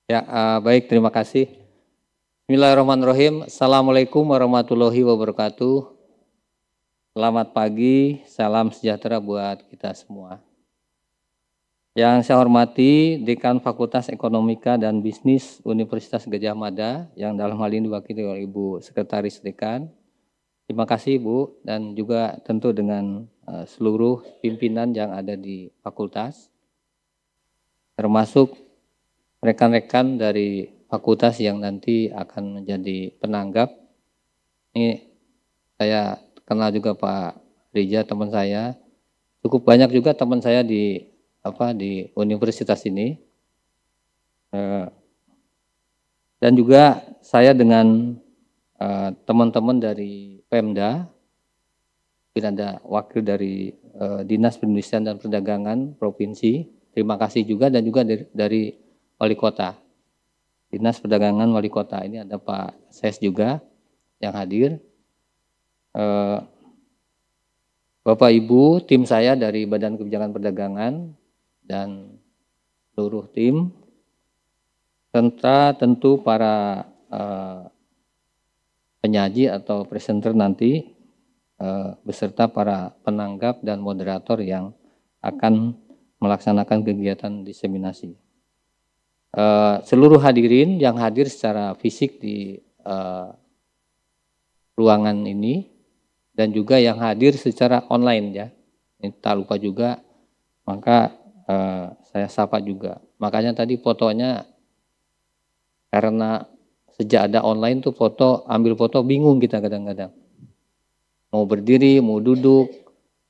Ya, baik, terima kasih. Bismillahirrahmanirrahim. Assalamualaikum warahmatullahi wabarakatuh. Selamat pagi, salam sejahtera buat kita semua. Yang saya hormati Dekan Fakultas Ekonomika dan Bisnis Universitas Gadjah Mada, yang dalam hal ini diwakili oleh Ibu Sekretaris Dekan. Terima kasih Bu, dan juga tentu dengan seluruh pimpinan yang ada di fakultas, termasuk rekan-rekan dari fakultas yang nanti akan menjadi penanggap. Ini saya kenal juga Pak Rija, teman saya. Cukup banyak juga teman saya di universitas ini. Dan juga saya dengan teman-teman dari Pemda, mungkin ada wakil dari Dinas Perindustrian dan Perdagangan Provinsi. Terima kasih juga, dan juga dari Wali Kota, Dinas Perdagangan Wali Kota. Ini ada Pak Ses juga yang hadir. Bapak Ibu, tim saya dari Badan Kebijakan Perdagangan dan seluruh tim, serta tentu para penyaji atau presenter nanti, beserta para penanggap dan moderator yang akan melaksanakan kegiatan diseminasi. Seluruh hadirin yang hadir secara fisik di ruangan ini, dan juga yang hadir secara online ya. Ini tak lupa juga, maka saya sapa juga. Makanya tadi fotonya, karena sejak ada online tuh ambil foto bingung kita kadang-kadang. Mau berdiri, mau duduk,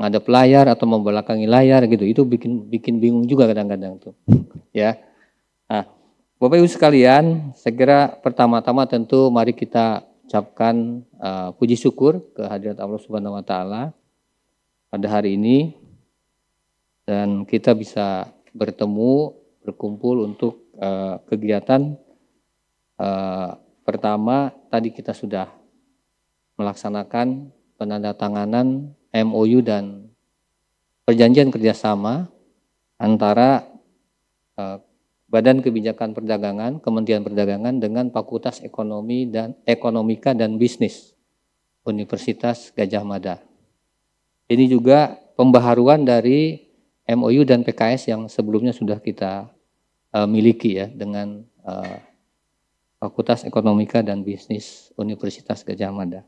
ngadep layar atau membelakangi layar gitu. Itu bikin bingung juga kadang-kadang tuh. Ya. Nah, Bapak Ibu sekalian, saya kira pertama-tama tentu mari kita ucapkan puji syukur kehadirat Allah Subhanahu wa taala pada hari ini, dan kita bisa bertemu, berkumpul untuk kegiatan pertama. Tadi kita sudah melaksanakan penandatanganan MOU dan perjanjian kerjasama antara Badan Kebijakan Perdagangan, Kementerian Perdagangan dengan Fakultas Ekonomika dan Bisnis Universitas Gadjah Mada. Ini juga pembaharuan dari MOU dan PKS yang sebelumnya sudah kita miliki ya dengan Fakultas Ekonomika dan Bisnis Universitas Gadjah Mada.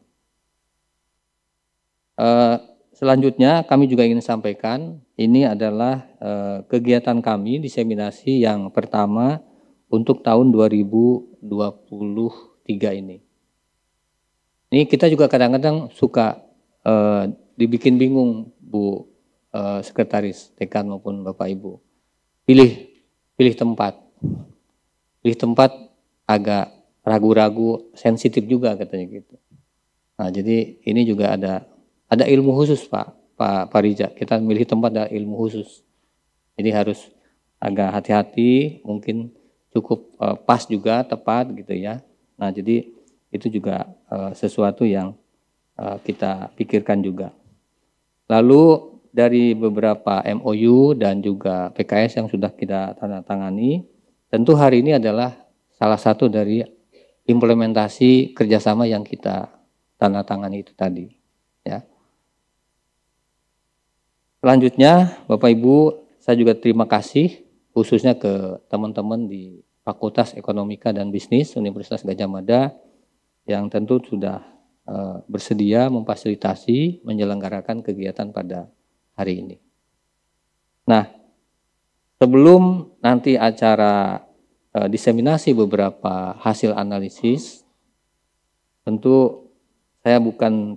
Selanjutnya kami juga ingin sampaikan, ini adalah kegiatan kami diseminasi yang pertama untuk tahun 2023 ini. Ini kita juga kadang-kadang suka dibikin bingung Bu Sekretaris Dekan maupun Bapak Ibu. Pilih tempat. Pilih tempat agak ragu-ragu, sensitif juga katanya gitu. Nah, jadi ini juga ada ilmu khusus Pak Rija. Kita milih tempat ada ilmu khusus. Jadi harus agak hati-hati, mungkin cukup pas juga, tepat gitu ya. Nah, jadi itu juga sesuatu yang kita pikirkan juga. Lalu dari beberapa MOU dan juga PKS yang sudah kita tanda tangani, tentu hari ini adalah salah satu dari implementasi kerjasama yang kita tanda tangani itu tadi. Ya. Selanjutnya, Bapak Ibu, saya juga terima kasih khususnya ke teman-teman di Fakultas Ekonomika dan Bisnis Universitas Gadjah Mada yang tentu sudah bersedia memfasilitasi menyelenggarakan kegiatan pada hari ini. Nah, sebelum nanti acara diseminasi beberapa hasil analisis, tentu saya bukan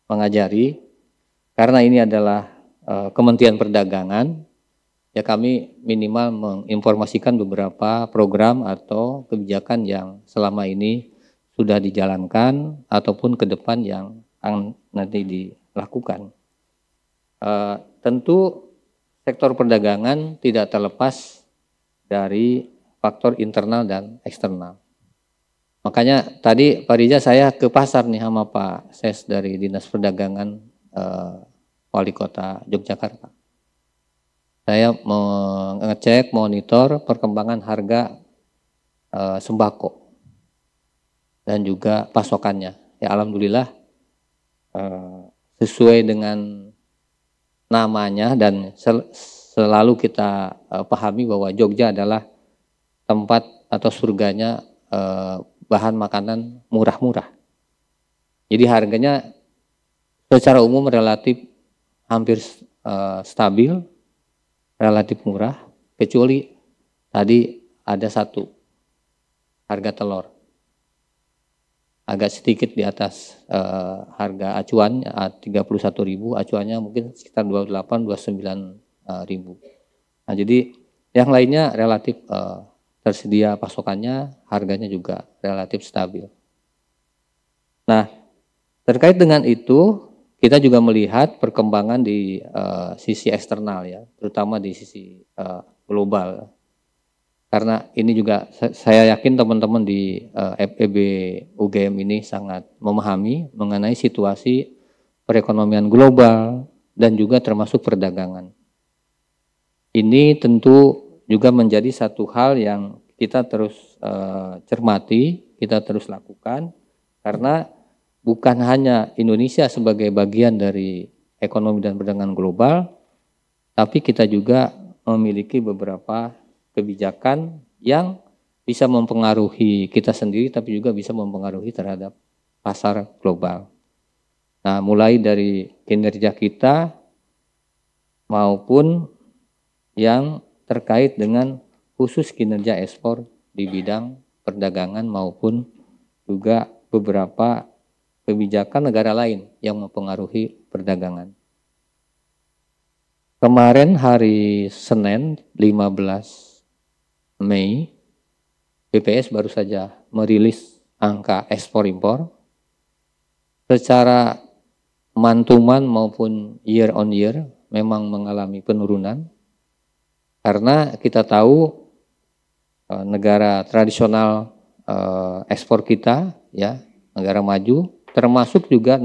mengajari, karena ini adalah Kementerian Perdagangan, ya kami minimal menginformasikan beberapa program atau kebijakan yang selama ini sudah dijalankan ataupun ke depan yang akan nanti dilakukan. Tentu sektor perdagangan tidak terlepas dari faktor internal dan eksternal. Makanya tadi Pak Rija, saya ke pasar nih sama Pak Ses dari Dinas Perdagangan Wali Kota Yogyakarta. saya mengecek, monitor perkembangan harga sembako dan juga pasokannya. Ya alhamdulillah sesuai dengan namanya dan selalu kita pahami bahwa Jogja adalah tempat atau surganya bahan makanan murah-murah. Jadi harganya secara umum relatif hampir stabil, relatif murah, kecuali tadi ada satu, harga telur. Agak sedikit di atas harga acuan 31.000, acuannya mungkin sekitar 28-29.000. Nah, jadi yang lainnya relatif tersedia pasokannya, harganya juga relatif stabil. Nah, terkait dengan itu kita juga melihat perkembangan di sisi eksternal ya, terutama di sisi global. Karena ini juga saya yakin teman-teman di FEB UGM ini sangat memahami mengenai situasi perekonomian global dan juga termasuk perdagangan. Ini tentu juga menjadi satu hal yang kita terus cermati, kita terus lakukan, karena bukan hanya Indonesia sebagai bagian dari ekonomi dan perdagangan global, tapi kita juga memiliki beberapa kebijakan yang bisa mempengaruhi kita sendiri, tapi juga bisa mempengaruhi terhadap pasar global. Nah, mulai dari kinerja kita maupun yang terkait dengan khusus kinerja ekspor di bidang perdagangan maupun juga beberapa kebijakan negara lain yang mempengaruhi perdagangan. Kemarin hari Senin 15 Mei, BPS baru saja merilis angka ekspor impor secara month-to-month maupun year on year memang mengalami penurunan karena kita tahu negara tradisional ekspor kita ya, negara maju termasuk juga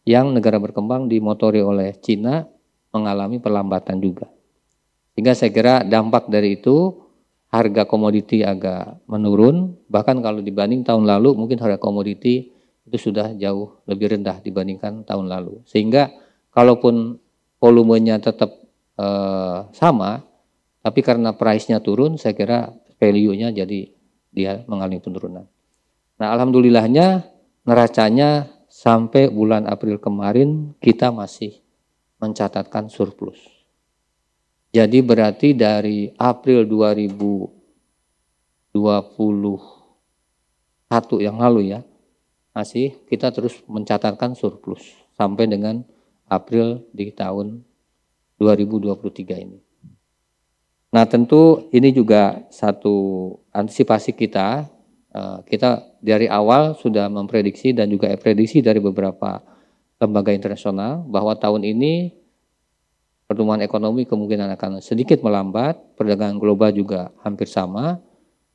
yang negara berkembang dimotori oleh Cina mengalami perlambatan juga. Sehingga saya kira dampak dari itu harga komoditi agak menurun, bahkan kalau dibanding tahun lalu mungkin harga komoditi itu sudah jauh lebih rendah dibandingkan tahun lalu. Sehingga kalaupun volumenya tetap sama, tapi karena price-nya turun, saya kira value-nya jadi dia mengalami penurunan. Nah, alhamdulillahnya neracanya sampai bulan April kemarin kita masih mencatatkan surplus. Jadi berarti dari April 2021 yang lalu ya, masih kita terus mencatatkan surplus sampai dengan April di tahun 2023 ini. Nah, tentu ini juga satu antisipasi kita. Kita dari awal sudah memprediksi dan juga prediksi dari beberapa lembaga internasional bahwa tahun ini pertumbuhan ekonomi kemungkinan akan sedikit melambat, perdagangan global juga hampir sama,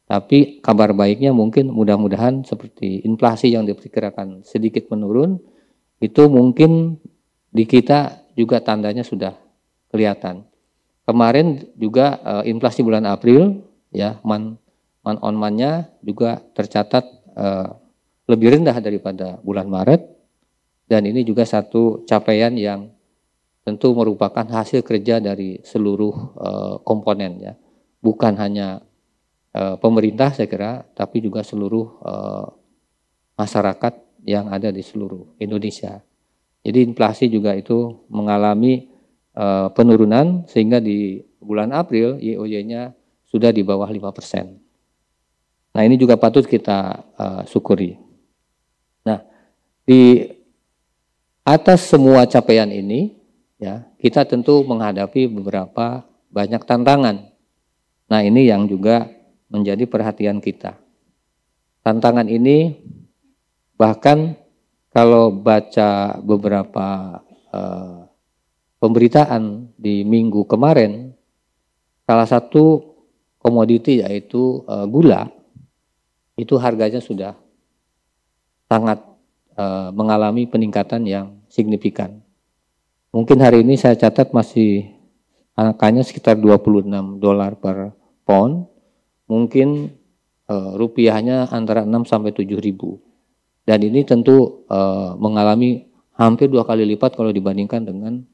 tapi kabar baiknya mungkin mudah-mudahan seperti inflasi yang diperkirakan sedikit menurun, itu mungkin di kita juga tandanya sudah kelihatan. Kemarin juga inflasi bulan April, ya month on month-nya juga tercatat lebih rendah daripada bulan Maret, dan ini juga satu capaian yang tentu merupakan hasil kerja dari seluruh komponen ya, bukan hanya pemerintah saya kira, tapi juga seluruh masyarakat yang ada di seluruh Indonesia. Jadi inflasi juga itu mengalami penurunan sehingga di bulan April YoY-nya sudah di bawah 5%. Nah, ini juga patut kita syukuri. Nah, di atas semua capaian ini ya, kita tentu menghadapi beberapa banyak tantangan. Nah, ini yang juga menjadi perhatian kita. Tantangan ini bahkan kalau baca beberapa pemberitaan di minggu kemarin, salah satu komoditi yaitu gula, itu harganya sudah sangat mengalami peningkatan yang signifikan. Mungkin hari ini saya catat masih angkanya sekitar 26 dolar per pound, mungkin rupiahnya antara 6 sampai 7 ribu. Dan ini tentu mengalami hampir 2 kali lipat kalau dibandingkan dengan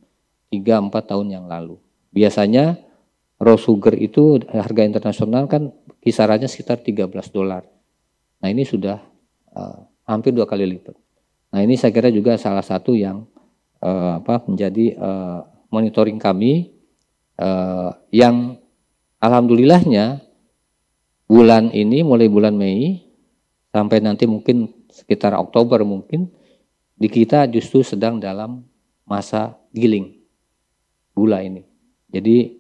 3-4 tahun yang lalu. Biasanya raw sugar itu harga internasional kan kisarannya sekitar 13 dolar. Nah ini sudah hampir 2 kali lipat. Nah ini saya kira juga salah satu yang menjadi monitoring kami yang alhamdulillahnya bulan ini mulai bulan Mei sampai nanti mungkin sekitar Oktober mungkin di kita justru sedang dalam masa giling gula ini. Jadi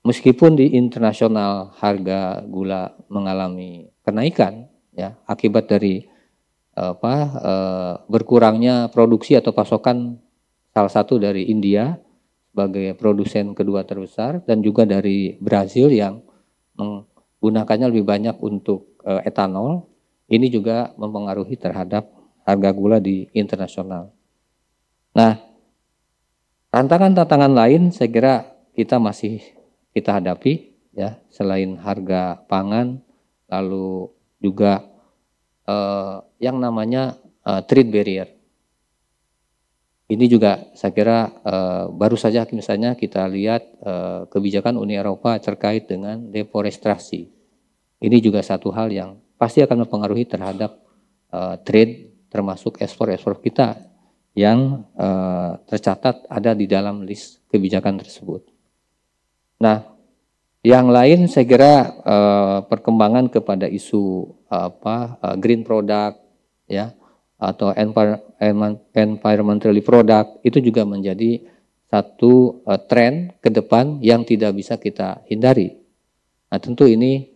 meskipun di internasional harga gula mengalami kenaikan ya akibat dari berkurangnya produksi atau pasokan salah satu dari India sebagai produsen kedua terbesar dan juga dari Brazil yang menggunakannya lebih banyak untuk etanol, ini juga mempengaruhi terhadap harga gula di internasional. Nah, tantangan-tantangan lain saya kira kita masih hadapi ya, selain harga pangan, lalu juga yang namanya trade barrier. Ini juga saya kira baru saja misalnya kita lihat kebijakan Uni Eropa terkait dengan deforestasi. Ini juga satu hal yang pasti akan mempengaruhi terhadap trade termasuk ekspor kita yang tercatat ada di dalam list kebijakan tersebut. Nah, yang lain saya kira perkembangan kepada isu green product ya atau environmentally product itu juga menjadi satu tren ke depan yang tidak bisa kita hindari. Nah, tentu ini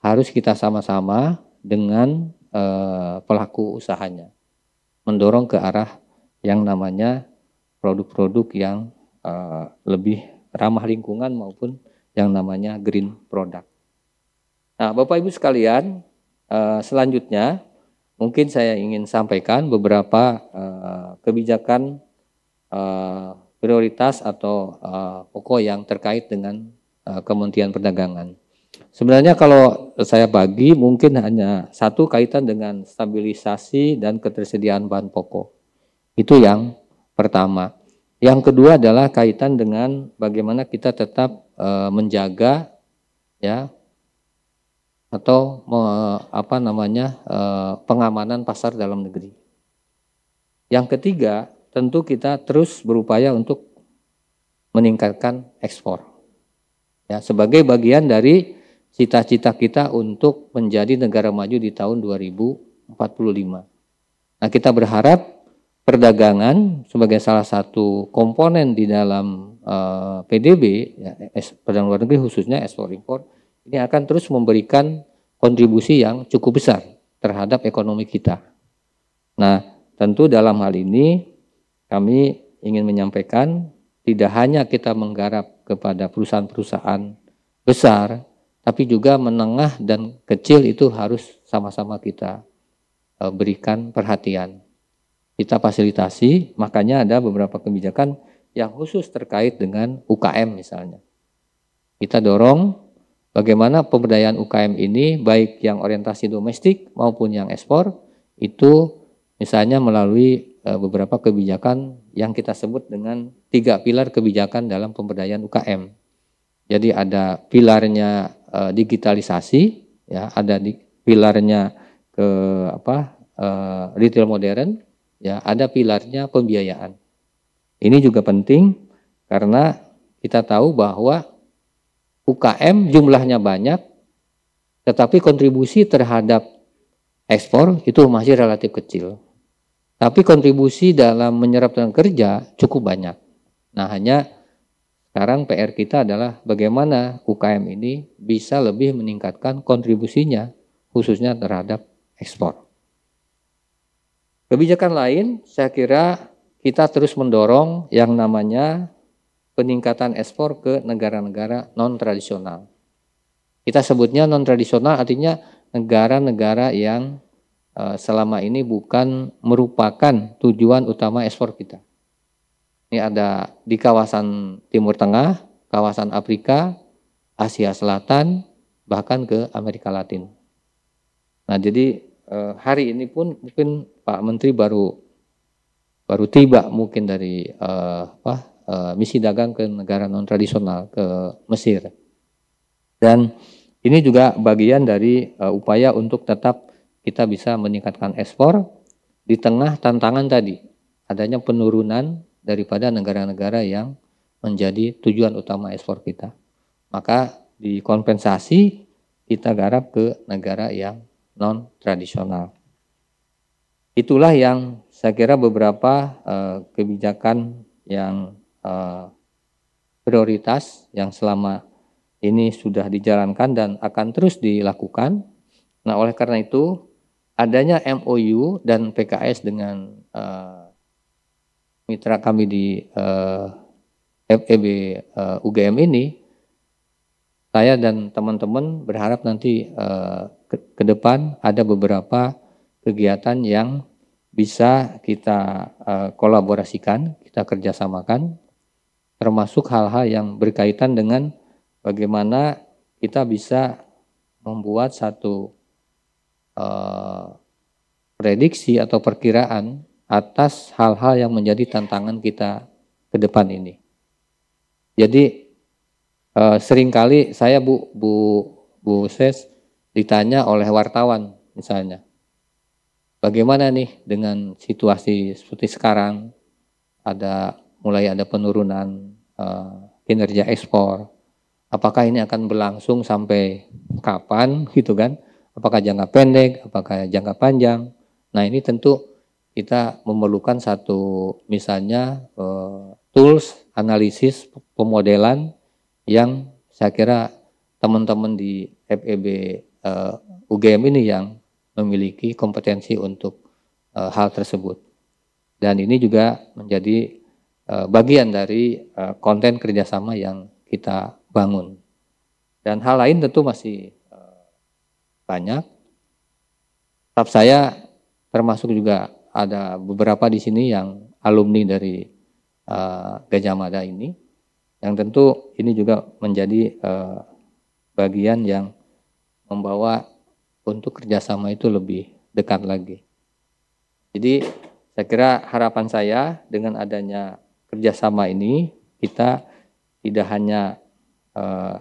harus kita sama-sama dengan pelaku usahanya mendorong ke arah yang namanya produk-produk yang lebih ramah lingkungan maupun yang namanya green product. Nah, Bapak Ibu sekalian, selanjutnya mungkin saya ingin sampaikan beberapa kebijakan prioritas atau pokok yang terkait dengan Kementerian Perdagangan. Sebenarnya kalau saya bagi mungkin hanya satu kaitan dengan stabilisasi dan ketersediaan bahan pokok. Itu yang pertama. Yang kedua adalah kaitan dengan bagaimana kita tetap menjaga ya atau pengamanan pasar dalam negeri. Yang ketiga, tentu kita terus berupaya untuk meningkatkan ekspor. Ya, sebagai bagian dari cita-cita kita untuk menjadi negara maju di tahun 2045. Nah, kita berharap perdagangan sebagai salah satu komponen di dalam PDB, ya, perdagangan luar negeri khususnya ekspor impor, ini akan terus memberikan kontribusi yang cukup besar terhadap ekonomi kita. Nah, tentu dalam hal ini kami ingin menyampaikan tidak hanya kita menggarap kepada perusahaan-perusahaan besar, tapi juga menengah dan kecil itu harus sama-sama kita berikan perhatian. Kita fasilitasi, makanya ada beberapa kebijakan yang khusus terkait dengan UKM misalnya. Kita dorong bagaimana pemberdayaan UKM ini baik yang orientasi domestik maupun yang ekspor itu misalnya melalui beberapa kebijakan yang kita sebut dengan 3 pilar kebijakan dalam pemberdayaan UKM. Jadi ada pilarnya digitalisasi, ya, ada pilarnya retail modern, ya, ada pilarnya pembiayaan. Ini juga penting karena kita tahu bahwa UKM jumlahnya banyak, tetapi kontribusi terhadap ekspor itu masih relatif kecil. Tapi kontribusi dalam menyerap tenaga kerja cukup banyak. Nah, hanya sekarang PR kita adalah bagaimana UKM ini bisa lebih meningkatkan kontribusinya, khususnya terhadap ekspor. Kebijakan lain, saya kira kita terus mendorong yang namanya peningkatan ekspor ke negara-negara non-tradisional. Kita sebutnya non-tradisional artinya negara-negara yang selama ini bukan merupakan tujuan utama ekspor kita. Ini ada di kawasan Timur Tengah, kawasan Afrika, Asia Selatan, bahkan ke Amerika Latin. Nah, jadi hari ini pun mungkin Pak Menteri baru tiba mungkin dari misi dagang ke negara non tradisional, ke Mesir. Dan ini juga bagian dari upaya untuk tetap kita bisa meningkatkan ekspor di tengah tantangan tadi, adanya penurunan daripada negara-negara yang menjadi tujuan utama ekspor kita. Maka dikompensasi kita garap ke negara yang non tradisional. Itulah yang saya kira beberapa kebijakan yang prioritas yang selama ini sudah dijalankan dan akan terus dilakukan. Nah, oleh karena itu adanya MOU dan PKS dengan mitra kami di FEB UGM ini, saya dan teman-teman berharap nanti ke depan ada beberapa kegiatan yang bisa kita kolaborasikan, kita kerjasamakan, termasuk hal-hal yang berkaitan dengan bagaimana kita bisa membuat satu prediksi atau perkiraan atas hal-hal yang menjadi tantangan kita ke depan ini. Jadi seringkali saya Bu Ses ditanya oleh wartawan misalnya, bagaimana nih dengan situasi seperti sekarang, mulai ada penurunan kinerja ekspor, apakah ini akan berlangsung sampai kapan gitu kan? Apakah jangka pendek, apakah jangka panjang? Nah, ini tentu kita memerlukan satu misalnya tools analisis pemodelan yang saya kira teman-teman di FEB UGM ini yang memiliki kompetensi untuk hal tersebut. Dan ini juga menjadi bagian dari konten kerjasama yang kita bangun. Dan hal lain tentu masih banyak. Staf saya termasuk juga ada beberapa di sini yang alumni dari Gajah Mada ini, yang tentu ini juga menjadi bagian yang membawa untuk kerjasama itu lebih dekat lagi. Jadi saya kira harapan saya dengan adanya kerjasama ini, kita tidak hanya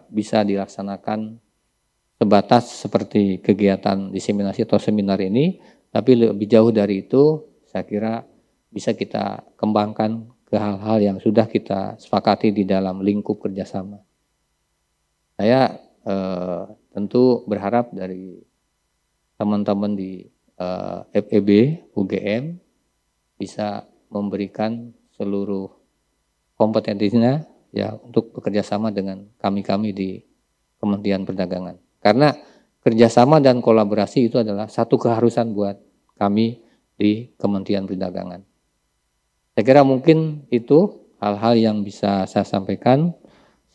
bisa dilaksanakan sebatas seperti kegiatan diseminasi atau seminar ini, tapi lebih jauh dari itu saya kira bisa kita kembangkan ke hal-hal yang sudah kita sepakati di dalam lingkup kerjasama. Saya tentu berharap dari teman-teman di FEB UGM bisa memberikan seluruh kompetensinya ya untuk bekerja sama dengan kami-kami di Kementerian Perdagangan. Karena kerjasama dan kolaborasi itu adalah satu keharusan buat kami di Kementerian Perdagangan. Saya kira mungkin itu hal-hal yang bisa saya sampaikan.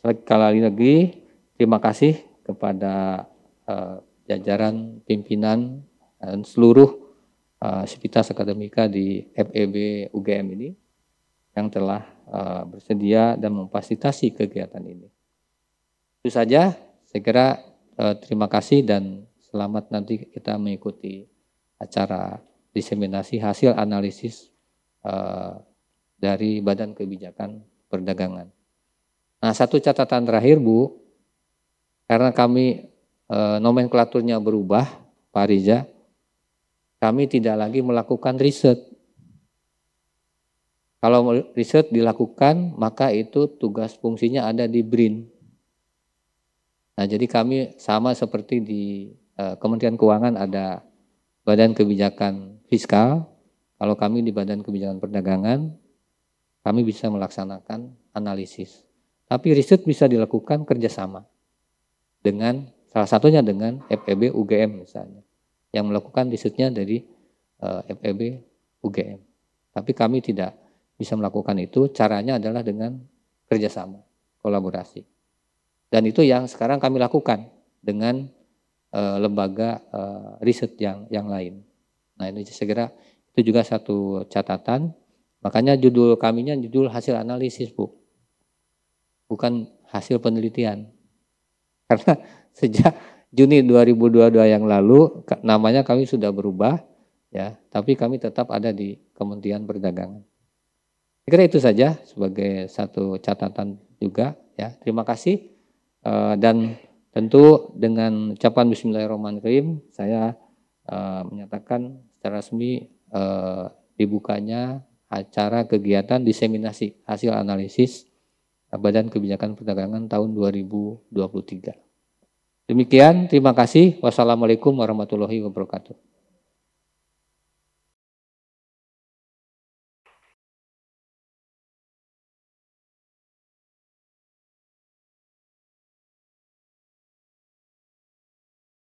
Sekali lagi terima kasih kepada jajaran pimpinan dan seluruh sivitas akademika di FEB UGM ini yang telah bersedia dan memfasilitasi kegiatan ini. Itu saja, saya kira terima kasih dan selamat nanti kita mengikuti acara diseminasi hasil analisis dari Badan Kebijakan Perdagangan. Nah, satu catatan terakhir Bu, karena kami nomenklaturnya berubah, Pak Riza, kami tidak lagi melakukan riset. Kalau riset dilakukan, maka itu tugas fungsinya ada di BRIN. Nah, jadi kami sama seperti di Kementerian Keuangan ada Badan Kebijakan Fiskal. Kalau kami di Badan Kebijakan Perdagangan, kami bisa melaksanakan analisis. Tapi riset bisa dilakukan kerjasama dengan salah satunya dengan FEB UGM misalnya, yang melakukan risetnya dari FEB UGM. Tapi kami tidak bisa melakukan itu, caranya adalah dengan kerjasama, kolaborasi. Dan itu yang sekarang kami lakukan dengan lembaga riset yang lain. Nah, ini saya kira itu juga satu catatan. Makanya judul kaminya judul hasil analisis Bu. Bukan hasil penelitian. Karena sejak Juni 2022 yang lalu namanya kami sudah berubah ya, tapi kami tetap ada di Kementerian Perdagangan. Saya kira itu saja sebagai satu catatan juga ya. Terima kasih dan tentu dengan ucapan Bismillahirrahmanirrahim saya menyatakan secara resmi dibukanya acara kegiatan diseminasi hasil analisis Badan Kebijakan Perdagangan tahun 2023. Demikian, terima kasih. Wassalamualaikum warahmatullahi wabarakatuh.